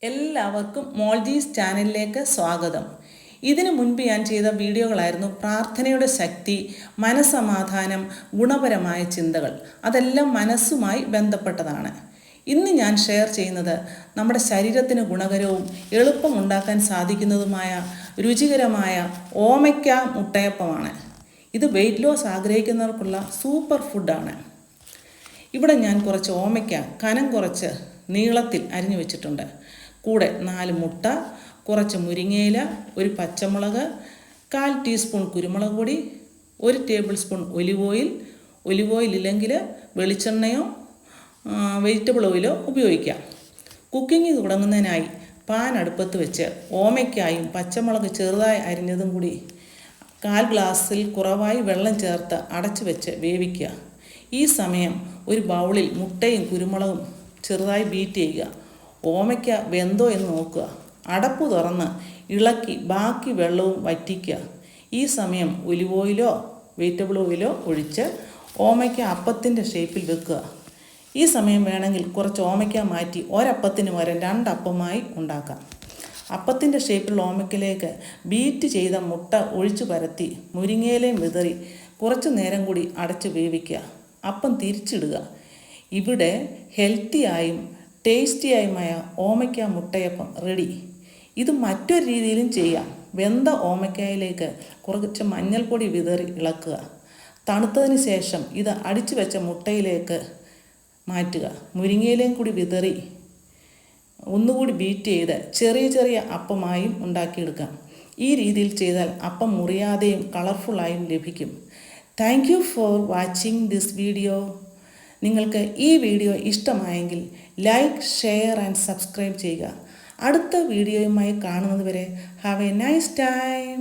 എല്ലാവർക്കും മോൾജീസ് ചാനലിലേക്ക് സ്വാഗതം. ഇതിനു മുൻപ് ഞാൻ ചെയ്ത വീഡിയോകളായിരുന്നു പ്രാർത്ഥനയുടെ ശക്തി, മനസ്സമാധാനം, ഗുണപരമായ ചിന്തകൾ. അതെല്ലാം മനസ്സുമായി ബന്ധപ്പെട്ടതാണ്. ഇന്ന് ഞാൻ ഷെയർ ചെയ്യുന്നത് നമ്മുടെ ശരീരത്തിന് ഗുണകരവും എളുപ്പം ഉണ്ടാക്കാൻ സാധിക്കുന്നതുമായ രുചികരമായ ഓമയ്ക്ക മുട്ടയപ്പമാണ്. ഇത് വെയിറ്റ് ലോസ് ആഗ്രഹിക്കുന്നവർക്കുള്ള സൂപ്പർ ഫുഡാണ്. ഇവിടെ ഞാൻ കുറച്ച് ഓമയ്ക്ക കനം കുറച്ച് നീളത്തിൽ അരിഞ്ഞു വെച്ചിട്ടുണ്ട്. കൂടെ 4 മുട്ട, കുറച്ച് മുരിങ്ങയില, ഒരു പച്ചമുളക്, 1/4 ടീസ്പൂൺ കുരുമുളക് പൊടി, 1 ടേബിൾ സ്പൂൺ ഒലിവ് ഓയിൽ ഇല്ലെങ്കിൽ വെളിച്ചെണ്ണയോ വെജിറ്റബിൾ ഓയിലോ ഉപയോഗിക്കാം. കുക്കിംഗ് തുടങ്ങുന്നതിനായി പാൻ അടുപ്പത്ത് വെച്ച് ഓമയ്ക്കായും പച്ചമുളക് ചെറുതായി അരിഞ്ഞതും കൂടി 1/4 ഗ്ലാസ്സിൽ കുറവായി വെള്ളം ചേർത്ത് അടച്ചു വെച്ച് വേവിക്കുക. ഈ സമയം ഒരു ബൗളിൽ മുട്ടയും കുരുമുളകും ചെറുതായി ബീറ്റ് ചെയ്യുക. ഓമയ്ക്ക വെന്തോ എന്ന് നോക്കുക. അടപ്പ് തുറന്ന് ഇളക്കി ബാക്കി വെള്ളവും വറ്റിക്കുക. ഈ സമയം ഒലിവ് ഓയിലോ വെജിറ്റബിൾ ഓയിലോ ഒഴിച്ച് ഓമയ്ക്ക അപ്പത്തിൻ്റെ ഷേപ്പിൽ വെക്കുക. ഈ സമയം വേണമെങ്കിൽ കുറച്ച് ഓമയ്ക്ക മാറ്റി ഒരപ്പത്തിന് പകരം 2 അപ്പമായി ഉണ്ടാക്കാം. അപ്പത്തിൻ്റെ ഷേപ്പിലുള്ള ഓമയ്ക്കയിലേക്ക് ബീറ്റ് ചെയ്ത മുട്ട ഒഴിച്ചു പരത്തി മുരിങ്ങയിലയും വിതറി കുറച്ച് നേരം കൂടി അടച്ച് വേവിക്കുക. അപ്പം തിരിച്ചിടുക. ഇവിടെ ഹെൽത്തിയായും ടേസ്റ്റിയായുമായ ഓമയ്ക്ക മുട്ടയപ്പം റെഡി. ഇത് മറ്റൊരു രീതിയിലും ചെയ്യാം. വെന്ത ഓമയ്ക്കയിലേക്ക് കുറച്ച് മഞ്ഞൾപ്പൊടി വിതറി ഇളക്കുക. തണുത്തതിന് ശേഷം ഇത് അടിച്ചു വെച്ച മുട്ടയിലേക്ക് മാറ്റുക. മുരിങ്ങയിലയും കൂടി വിതറി ഒന്നുകൂടി ബീറ്റ് ചെയ്ത് ചെറിയ അപ്പമായും ഉണ്ടാക്കിയെടുക്കാം. ഈ രീതിയിൽ ചെയ്താൽ അപ്പം മുറിയാതെയും കളർഫുള്ളായും ലഭിക്കും. Thank you for watching this video. നിങ്ങൾക്ക് ഈ വീഡിയോ ഇഷ്ടമായെങ്കിൽ ലൈക്ക്, ഷെയർ ആൻഡ് സബ്സ്ക്രൈബ് ചെയ്യുക. അടുത്ത വീഡിയോയുമായി കാണുന്നത് വരെ ഹാവ് എ നൈസ് ടൈം.